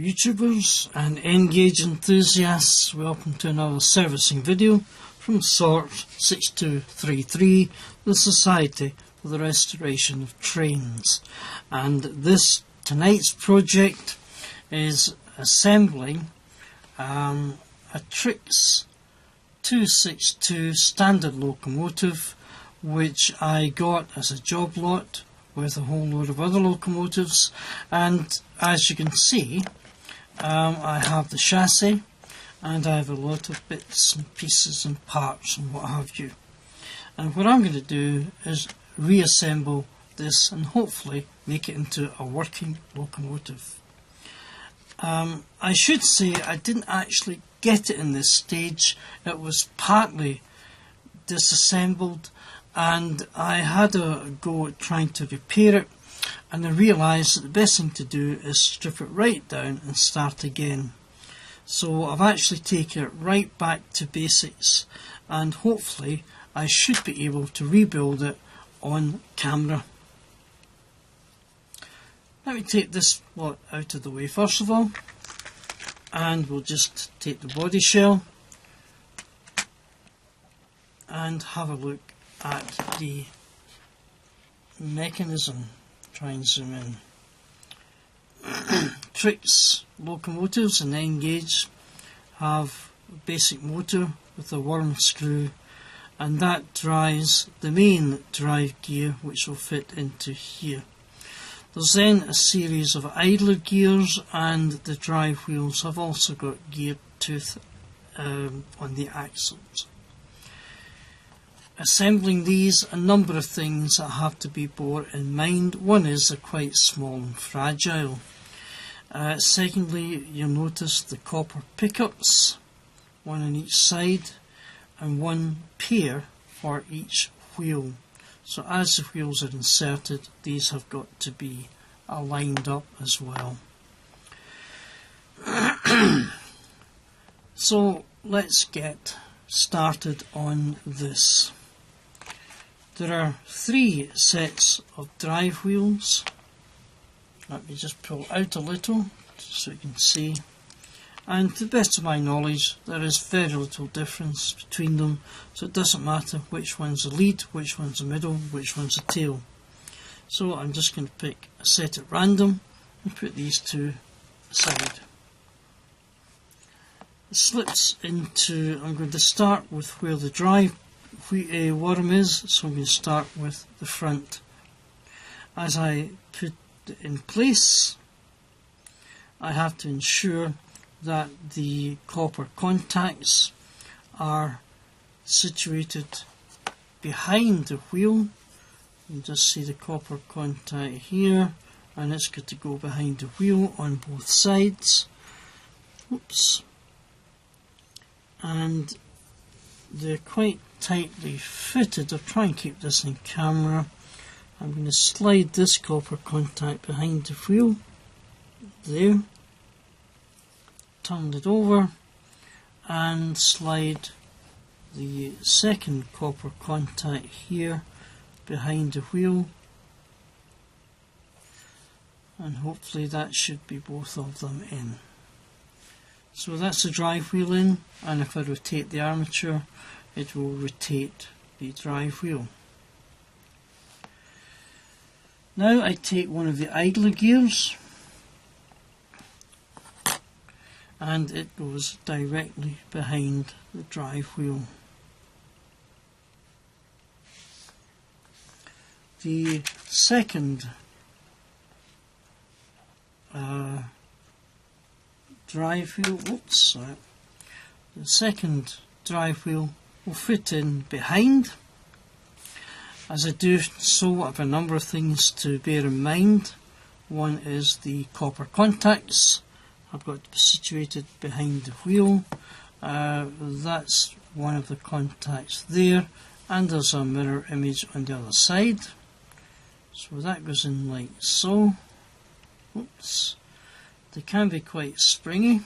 YouTubers and N-gauge enthusiasts, welcome to another servicing video from Sort 6233, the Society for the Restoration of Trains. And tonight's project is assembling a Trix 262 standard locomotive, which I got as a job lot with a whole load of other locomotives. And as you can see, I have the chassis and I have a lot of bits and pieces and parts and what have you. And what I'm going to do is reassemble this and hopefully make it into a working locomotive. I should say I didn't actually get it in this stage. It was partly disassembled and I had a go at trying to repair it, and I realised that the best thing to do is strip it right down and start again. So I've actually taken it right back to basics, and hopefully I should be able to rebuild it on camera. Let me take this lot out of the way first of all, and we'll just take the body shell and have a look at the mechanism. Try and zoom in. Trix locomotives and N-gauge have a basic motor with a worm screw, and that drives the main drive gear, which will fit into here. There's then a series of idler gears, and the drive wheels have also got gear tooth on the axles. Assembling these, a number of things that have to be borne in mind. One is they're quite small and fragile. Secondly, you'll notice the copper pickups, one on each side and one pair for each wheel. So as the wheels are inserted, these have got to be aligned up as well. So let's get started on this. There are 3 sets of drive wheels. Let me just pull out a little so you can see. And to the best of my knowledge, there is very little difference between them, so it doesn't matter which one's the lead, which one's the middle, which one's the tail. So I'm just going to pick a set at random and put these 2 aside. It slips into, I'm going to start with where the drive worm is, so I'm going to start with the front. As I put it in place, I have to ensure that the copper contacts are situated behind the wheel. You just see the copper contact here, and it's got to go behind the wheel on both sides. Oops. And they're quite tightly fitted. I'll try and keep this in camera. I'm going to slide this copper contact behind the wheel. There. Turn it over and slide the second copper contact here behind the wheel, and hopefully that should be both of them in. So that's the drive wheel in, and if I rotate the armature, it will rotate the drive wheel. Now I take one of the idler gears and it goes directly behind the drive wheel. The second drive wheel, the second drive wheel will fit in behind. As I do so, I have a number of things to bear in mind. One is the copper contacts. I've got to be situated behind the wheel. That's one of the contacts there, and there's a mirror image on the other side. So that goes in like so. Oops. They can be quite springy.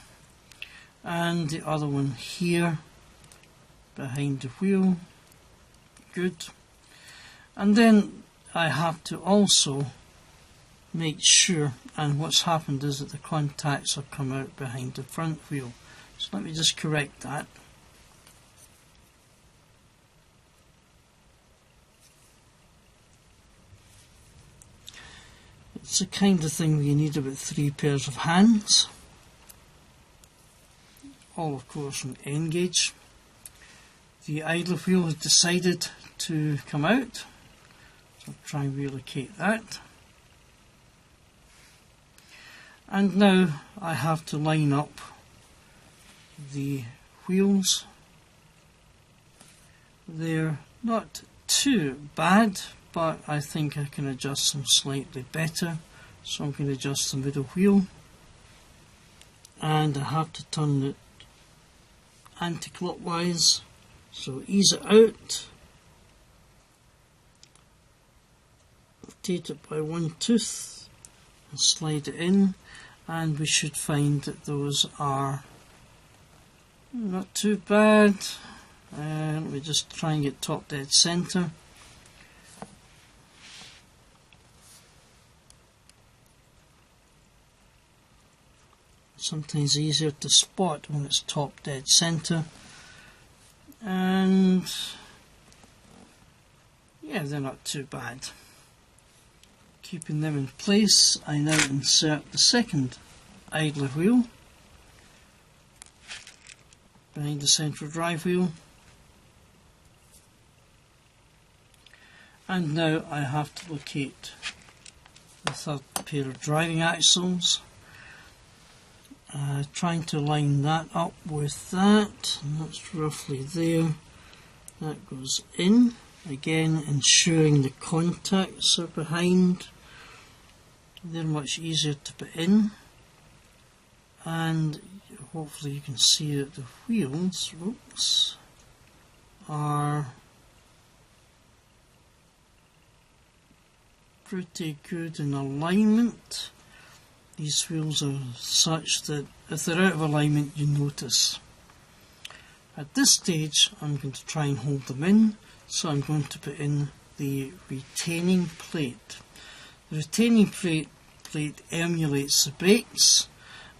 And the other one here behind the wheel. Good. And then I have to also make sure, and what's happened is that the contacts have come out behind the front wheel. So let me just correct that. It's the kind of thing where you need about 3 pairs of hands, all of course from N-gauge. The idler wheel has decided to come out, so I'll try and relocate that. And now I have to line up the wheels. They're not too bad, but I think I can adjust them slightly better. So I'm going to adjust the middle wheel, and I have to turn it anti-clockwise. So ease it out, rotate it by 1 tooth and slide it in, and we should find that those are not too bad. Let me just try and get top dead center. Sometimes easier to spot when it's top dead center. And yeah, they're not too bad. Keeping them in place, I now insert the second idler wheel behind the central drive wheel, and now I have to locate the third pair of driving axles. Trying to line that up with that, and that's roughly there. That goes in, again ensuring the contacts are behind. They're much easier to put in, and hopefully you can see that the wheels are pretty good in alignment. These wheels are such that if they're out of alignment you notice. At this stage I'm going to try and hold them in, so I'm going to put in the retaining plate. The retaining plate emulates the brakes,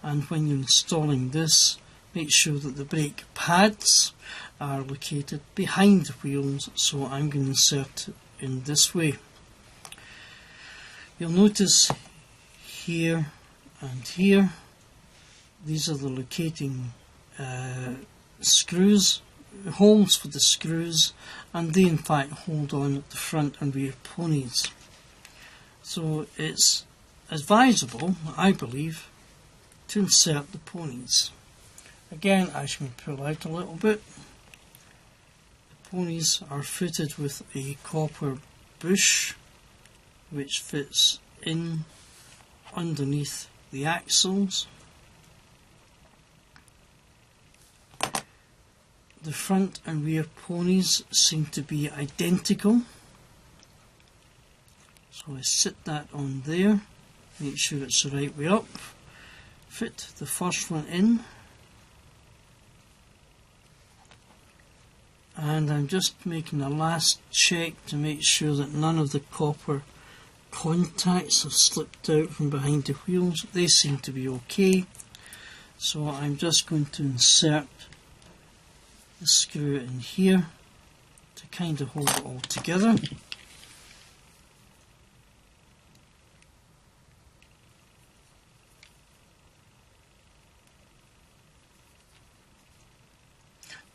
and when you're installing this, make sure that the brake pads are located behind the wheels, so I'm going to insert it in this way. You'll notice here and here, these are the locating screws, holes for the screws, and they in fact hold on at the front and rear ponies. So it's advisable, I believe, to insert the ponies. Again, I should pull out a little bit. The ponies are fitted with a copper bush which fits in underneath the axles. The front and rear ponies seem to be identical, so I sit that on there, make sure it's the right way up, fit the first one in, and I'm just making a last check to make sure that none of the copper contacts have slipped out from behind the wheels. They seem to be okay, so I'm just going to insert the screw in here to kind of hold it all together.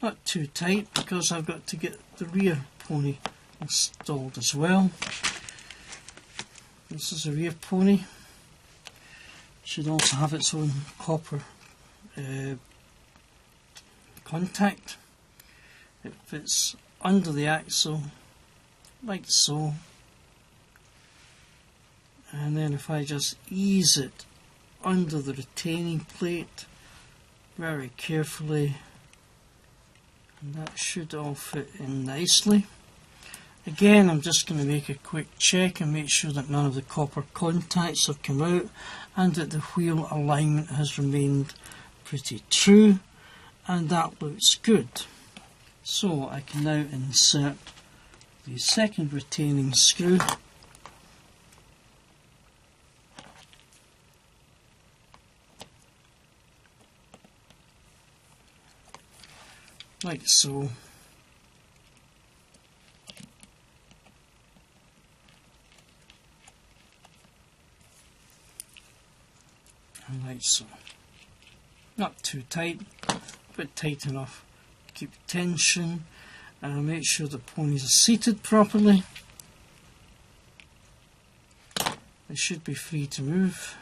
Not too tight, because I've got to get the rear pony installed as well. This is a rear pony. It should also have its own copper contact. It fits under the axle like so, and then if I just ease it under the retaining plate very carefully, and that should all fit in nicely. Again, I'm just going to make a quick check and make sure that none of the copper contacts have come out and that the wheel alignment has remained pretty true, and that looks good. So I can now insert the second retaining screw like so. And like so. Not too tight, but tight enough. Keep tension and make sure the ponies are seated properly. They should be free to move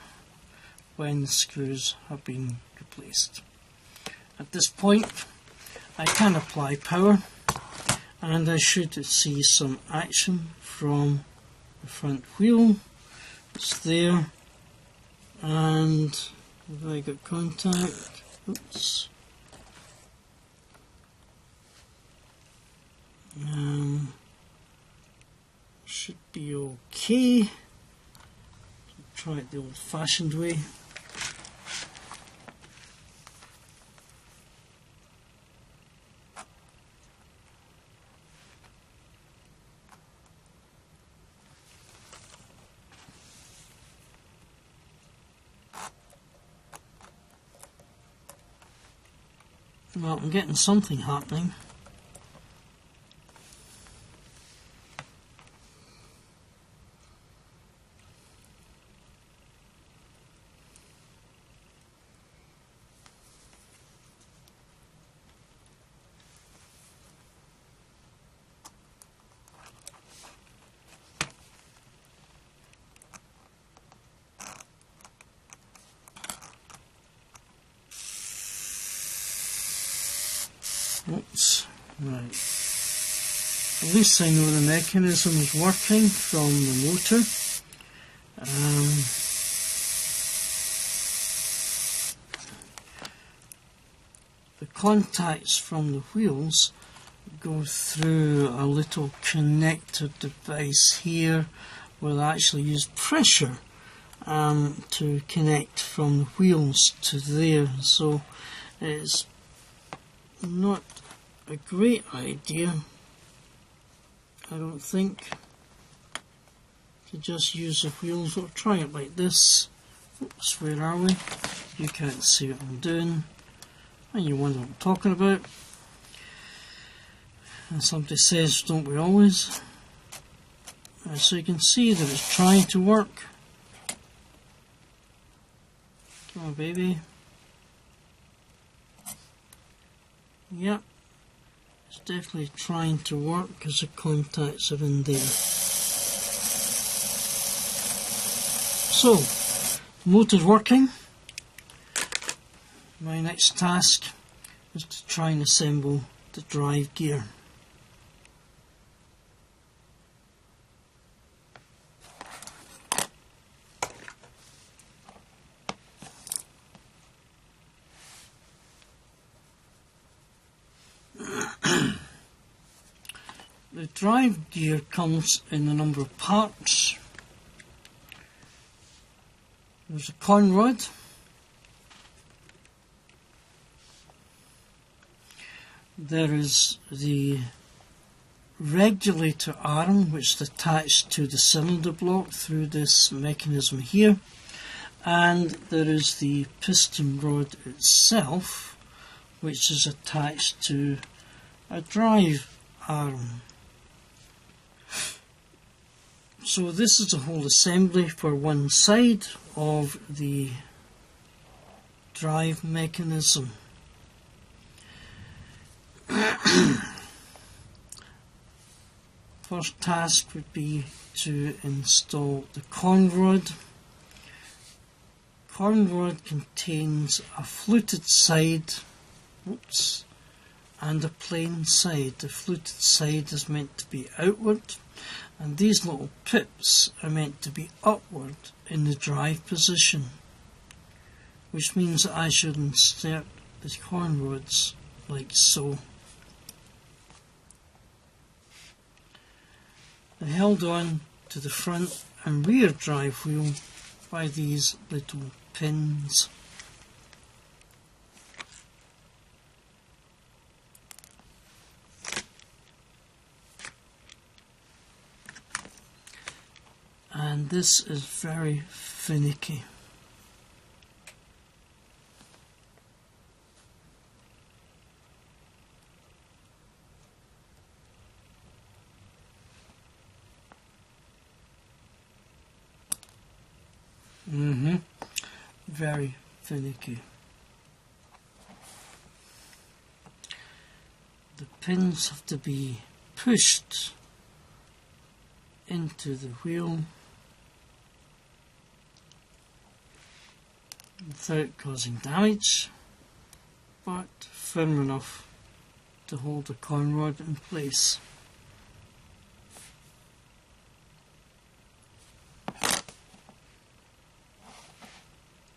when the screws have been replaced. At this point I can apply power and I should see some action from the front wheel. It's there, and have I got contact? Oops. Should be okay. Try it the old-fashioned way. Well, I'm getting something happening. Oops, right. At least I know the mechanism is working from the motor. The contacts from the wheels go through a little connector device here where they actually use pressure to connect from the wheels to there. So it's not a great idea, I don't think, to just use the wheels. We'll try it like this. Oops, where are we? You can't see what I'm doing, and you wonder what I'm talking about. And somebody says, don't we always? So you can see that it's trying to work. Come on, baby. Yep, it's definitely trying to work because the contacts are in there. So, the motor's working. My next task is to try and assemble the drive gear. The drive gear comes in a number of parts. There's a con rod, there is the regulator arm which is attached to the cylinder block through this mechanism here, and there is the piston rod itself which is attached to a drive arm. So this is the whole assembly for one side of the drive mechanism. First task would be to install the con rod. Con rod contains a fluted side, oops, and a plain side. The fluted side is meant to be outward, and these little pips are meant to be upward in the drive position, which means that I should insert the con rods like so. They're held on to the front and rear drive wheel by these little pins. And this is very finicky. very finicky. The pins have to be pushed into the wheel without causing damage, but firm enough to hold the coin rod in place.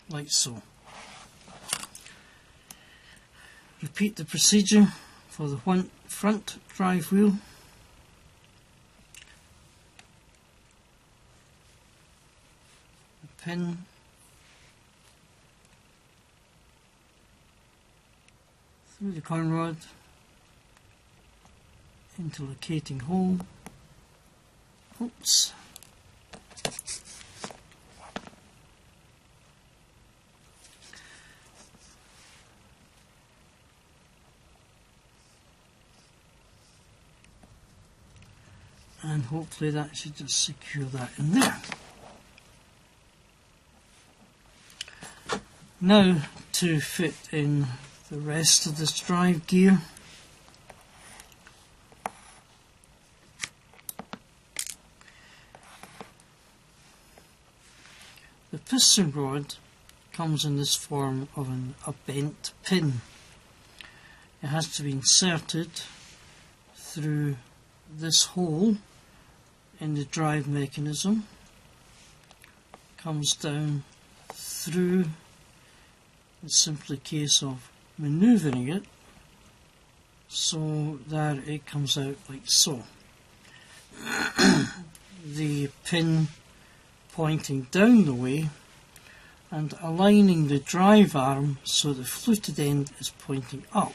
Like so. Repeat the procedure for the front drive wheel. The pin through the coin rod into the locating hole. Oops. And hopefully that should just secure that in there. Now to fit in the rest of this drive gear. The piston rod comes in this form of a bent pin. It has to be inserted through this hole in the drive mechanism, comes down through. It's simply a case of manoeuvring it so that it comes out like so. The pin pointing down the way and aligning the drive arm so the fluted end is pointing up.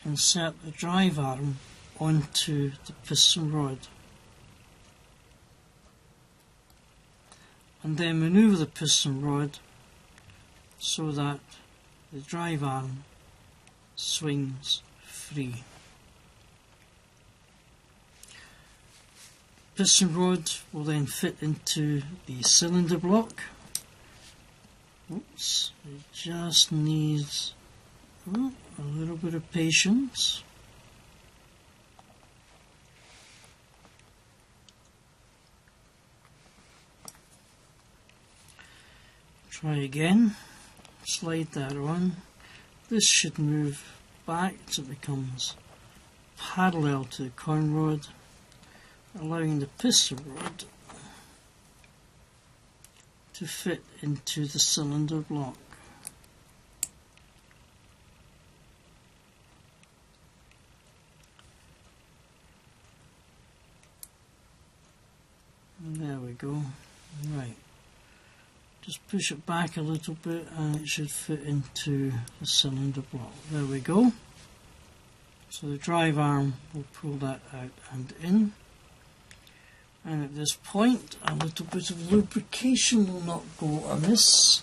Insert the drive arm onto the piston rod and then manoeuvre the piston rod so that the drive arm swings free. Piston rod will then fit into the cylinder block. Oops, it just needs a little bit of patience. Try again, slide that on. This should move back so it becomes parallel to the coin rod, allowing the piston rod to fit into the cylinder block. And there we go. Right. Just push it back a little bit and it should fit into the cylinder block. There we go. So the drive arm will pull that out and in. And at this point, a little bit of lubrication will not go amiss.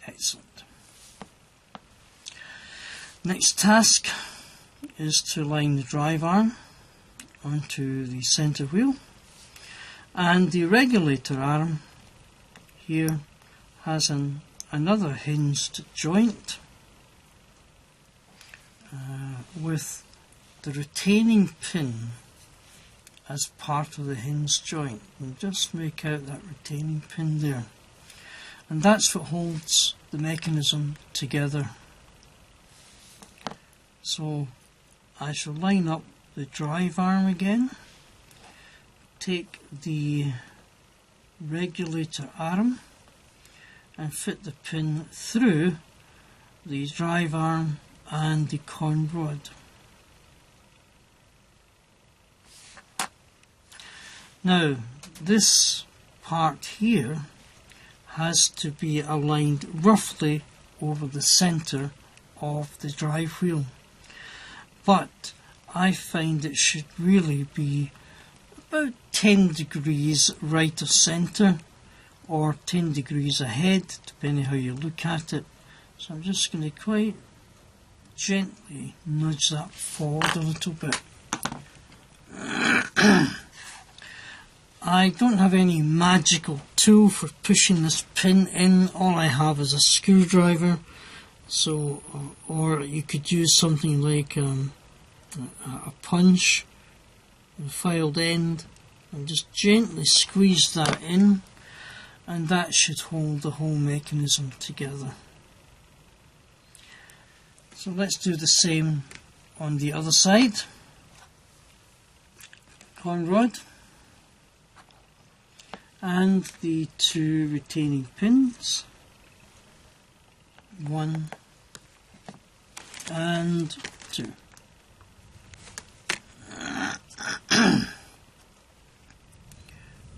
Excellent. Next task is to line the drive arm onto the centre wheel, and the regulator arm here has another hinged joint with the retaining pin as part of the hinged joint. And just make out that retaining pin there, and that's what holds the mechanism together. So I shall line up the drive arm again, take the regulator arm and fit the pin through the drive arm and the coin rod. Now this part here has to be aligned roughly over the centre of the drive wheel, but I find it should really be about 10 degrees right of centre or 10 degrees ahead, depending how you look at it. So I'm just going to quite gently nudge that forward a little bit. I don't have any magical tool for pushing this pin in. All I have is a screwdriver. So, or you could use something like a punch, a filed end, and just gently squeeze that in, and that should hold the whole mechanism together. So let's do the same on the other side. Coin rod and the 2 retaining pins, 1 and 2.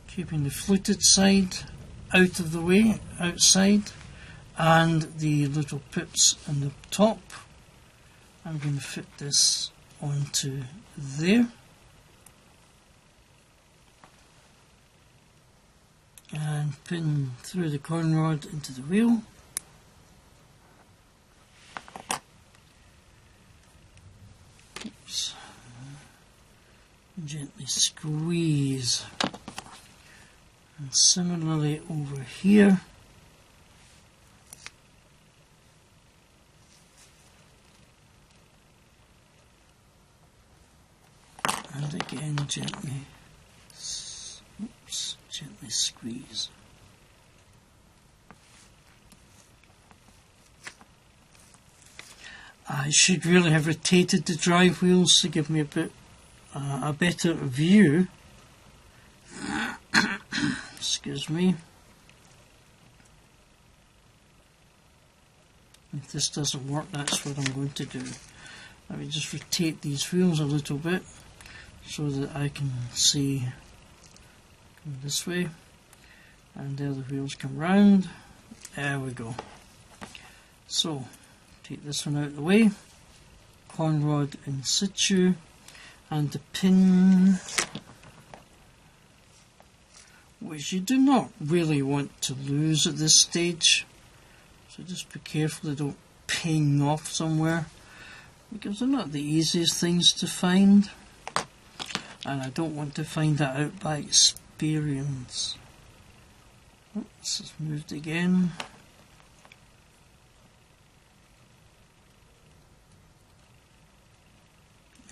Keeping the fluted side out of the way, outside, and the little pips on the top. I'm going to fit this onto there. And pin through the coin rod into the wheel. Oops. Gently squeeze. And similarly over here. And again gently, gently squeeze. I should really have rotated the drive wheels to give me a better view. Excuse me. If this doesn't work, that's what I'm going to do. Let me just rotate these wheels a little bit so that I can see this way, and the other wheels come round. There we go. So take this one out of the way, coin rod in situ, and the pin, which you do not really want to lose at this stage, so just be careful they don't ping off somewhere, because they're not the easiest things to find, and I don't want to find that out by experience. Oops, it's moved again.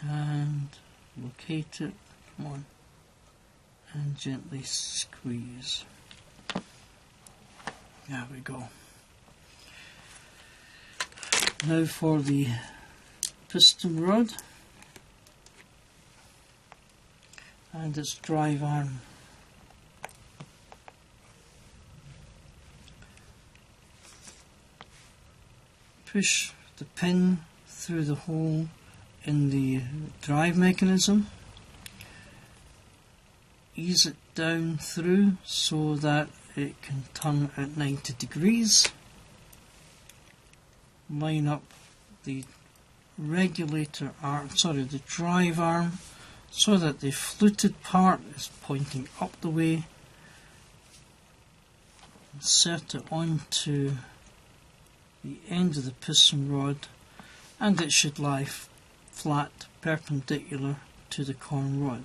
And locate it, come on, and gently squeeze. There we go. Now for the piston rod and its drive arm. Push the pin through the hole in the drive mechanism, ease it down through so that it can turn at 90 degrees, line up the regulator arm, the drive arm, so that the fluted part is pointing up the way, insert it onto the end of the piston rod, and it should lie flat, perpendicular to the coin rod.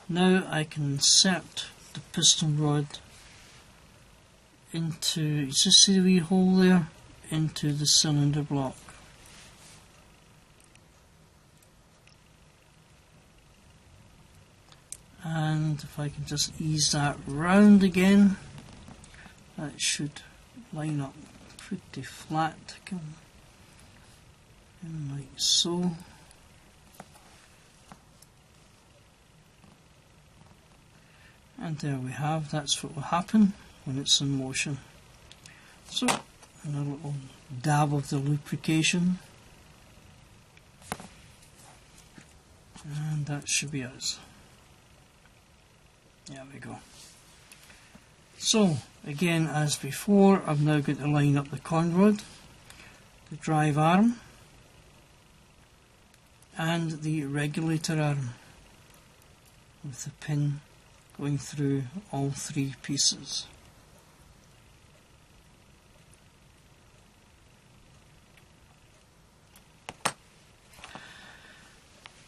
Now I can insert the piston rod into, you just see the wee hole there, into the cylinder block. And if I can just ease that round again, that should line up pretty flat, and like so. And there we have, that's what will happen when it's in motion. So, another little dab of the lubrication, and that should be us. There we go. So, again as before, I've now got to line up the coin rod, the drive arm, and the regulator arm. with the pin going through all three pieces.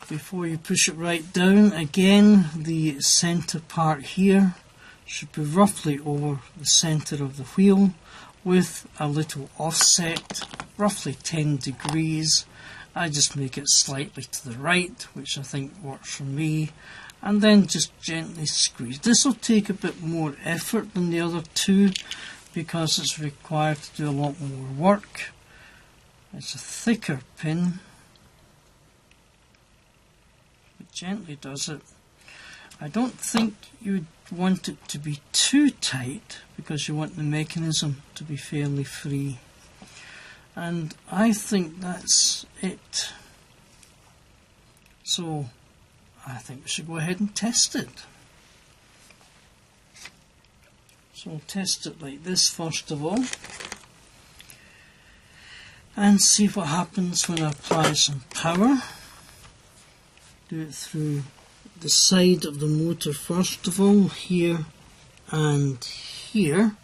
Before you push it right down, again the centre part here should be roughly over the centre of the wheel with a little offset, roughly 10 degrees. I just make it slightly to the right, which I think works for me, and then just gently squeeze. This will take a bit more effort than the other two because it's required to do a lot more work. It's a thicker pin. It gently does it. I don't think you'd want it to be too tight because you want the mechanism to be fairly free. And I think that's it. So I think we should go ahead and test it. So I'll test it like this first of all and see what happens when I apply some power. Do it through the side of the motor first of all, here and here.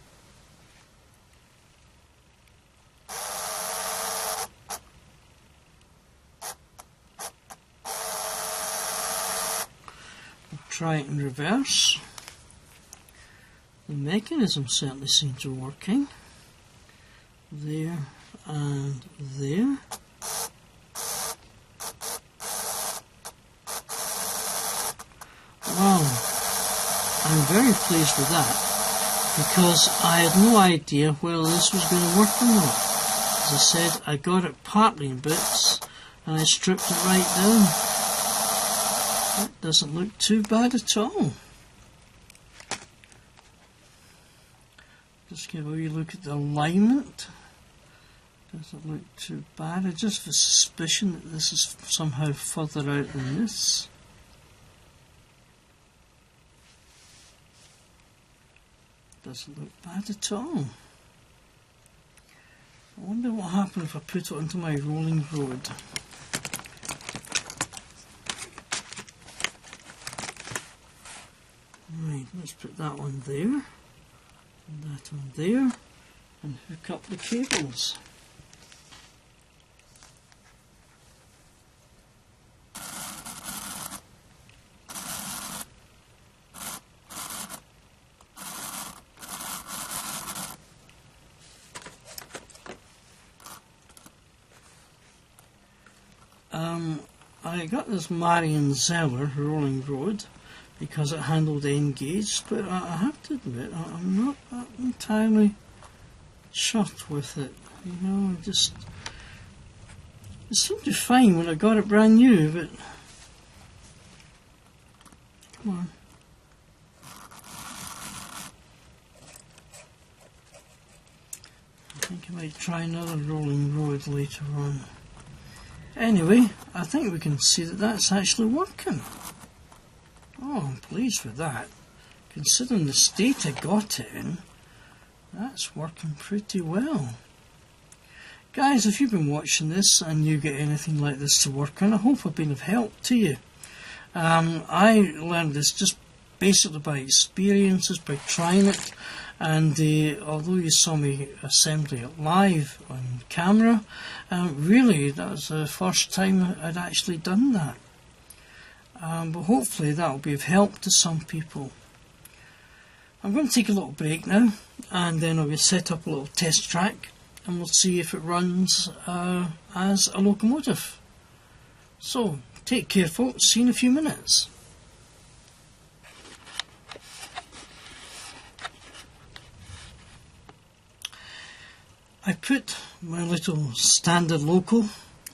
I'll try it in reverse. The mechanism certainly seems to be working. There and there. Wow, I'm very pleased with that because I had no idea whether this was going to work or not. As I said, I got it partly in bits and I stripped it right down. That doesn't look too bad at all. Just give a wee look at the alignment. Doesn't look too bad. I just have a suspicion that this is somehow further out than this. Doesn't look bad at all. I wonder what happened if I put it onto my rolling road. Right, let's put that one there, and that one there, and hook up the cables. I got this Marion Zeller rolling rod because it handled N-gauge, but I have to admit I'm not that entirely chuffed with it. You know, it seemed to be fine when I got it brand new, but come on. I think I might try another rolling rod later on. Anyway, I think we can see that that's actually working. Oh, I'm pleased with that. Considering the state I got it in, that's working pretty well. Guys, if you've been watching this and you get anything like this to work on, I hope I've been of help to you. I learned this just basically by experiences, by trying it, and although you saw me assembling it live on camera, really that was the first time I'd actually done that. But hopefully that will be of help to some people. I'm going to take a little break now, and then I'll set up a little test track and we'll see if it runs as a locomotive. So take care folks, see you in a few minutes. I put my little standard loco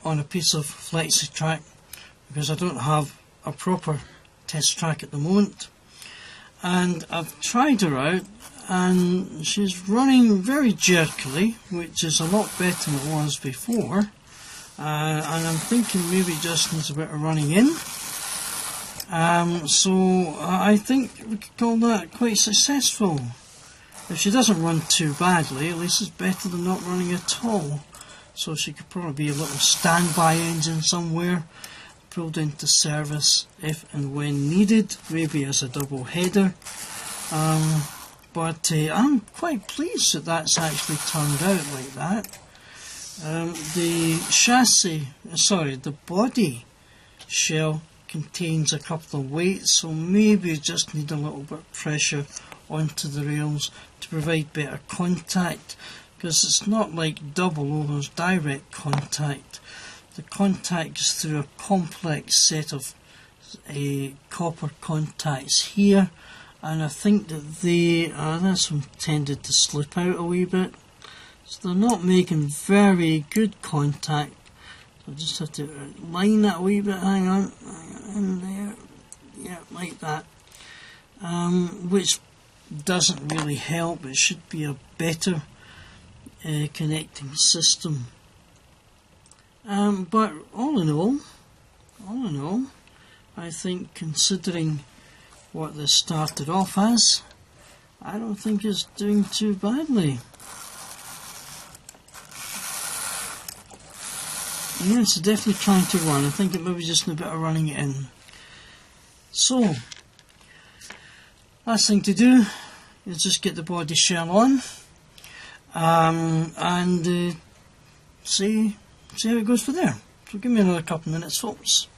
on a piece of flexi track because I don't have a proper test track at the moment, and I've tried her out and she's running very jerkily, which is a lot better than it was before, and I'm thinking maybe just needs a bit of running in, so I think we could call that quite successful. If she doesn't run too badly, at least it's better than not running at all. So she could probably be a little standby engine somewhere, pulled into service if and when needed, maybe as a double header. But I'm quite pleased that that's actually turned out like that. The body shell contains a couple of weights, so maybe you just need a little bit of pressure onto the rails to provide better contact, because it's not like double loco's direct contact. The contact is through a complex set of copper contacts here, and I think that this one tended to slip out a wee bit, so they're not making very good contact. So I just have to line that a wee bit, hang on, in there, yeah, like that, which doesn't really help. It should be a better connecting system. But all in all, I think, considering what this started off as, I don't think it's doing too badly. Yeah, it's definitely trying to run. I think it maybe just a bit of running it in. So, last thing to do is just get the body shell on and see how it goes for there. So give me another couple of minutes, folks.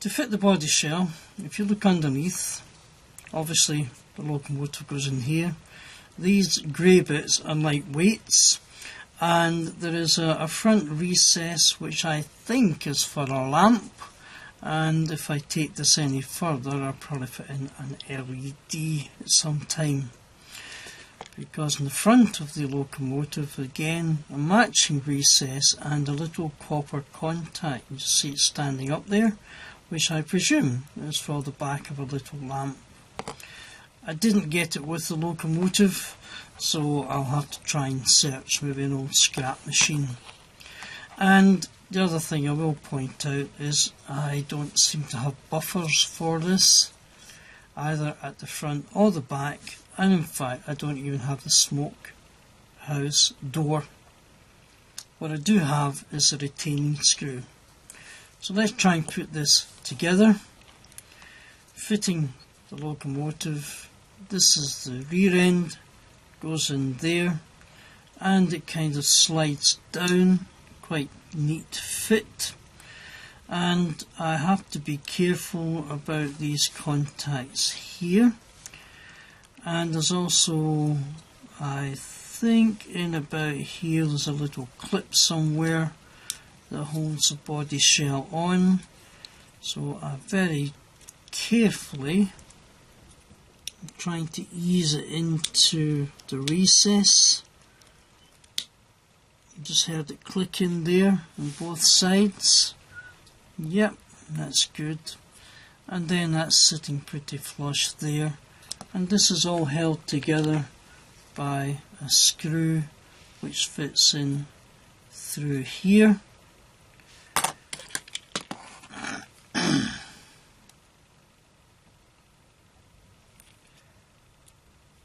To fit the body shell, if you look underneath, obviously the locomotive goes in here. These grey bits are like weights, and there is a front recess which I think is for a lamp, and if I take this any further I'll probably fit in an LED at some time. Because in the front of the locomotive, again, a matching recess and a little copper contact. You just see it standing up there, which I presume is for the back of a little lamp. I didn't get it with the locomotive, so I'll have to try and search maybe an old scrap machine. And the other thing I will point out is I don't seem to have buffers for this, either at the front or the back, and in fact I don't even have the smoke house door. What I do have is a retaining screw. So let's try and put this together. Fitting the locomotive, this is the rear end, goes in there, and it kind of slides down, quite neat fit. And I have to be careful about these contacts here, and there's also, I think in about here there's a little clip somewhere that holds the body shell on, so I very carefully I'm trying to ease it into the recess. Just heard it click in there on both sides. Yep, that's good. And then that's sitting pretty flush there. And this is all held together by a screw which fits in through here.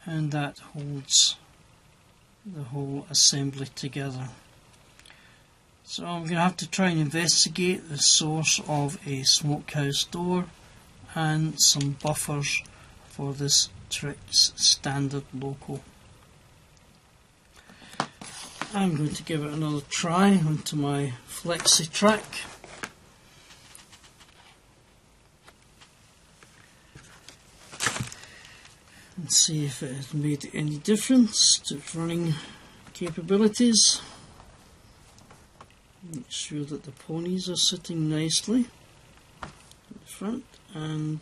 And that holds the whole assembly together. So I'm going to have to try and investigate the source of a smokehouse door and some buffers for this Trix standard loco. I'm going to give it another try onto my flexi track. And see if it has made any difference to its running capabilities. Make sure that the ponies are sitting nicely at the front and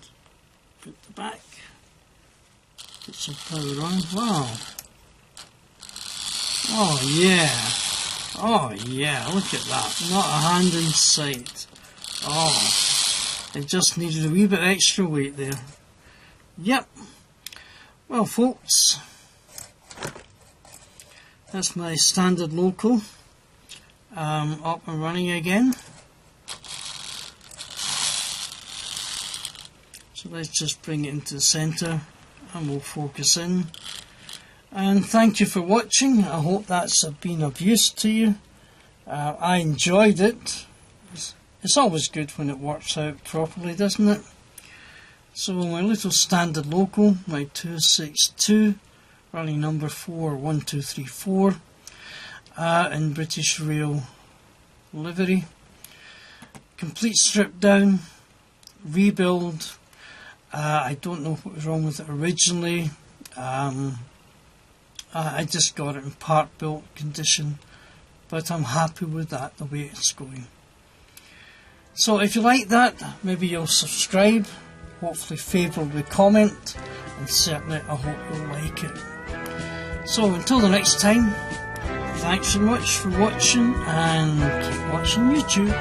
at the back. Put some power on. Wow! Oh yeah! Oh yeah! Look at that! Not a hand in sight. Oh! It just needed a wee bit extra weight there. Yep! Well folks, that's my standard loco up and running again. So let's just bring it into the centre and we'll focus in. And thank you for watching. I hope that's been of use to you. I enjoyed it. It's always good when it works out properly, doesn't it? So my little standard loco, my 262, running number 41234, in British Rail livery. Complete strip down, rebuild. I don't know what was wrong with it originally. I just got it in part built condition, but I'm happy with that, the way it's going. So if you like that, maybe you'll subscribe, hopefully favourably comment, and certainly I hope you'll like it. So until the next time, thanks so much for watching, and keep watching YouTube.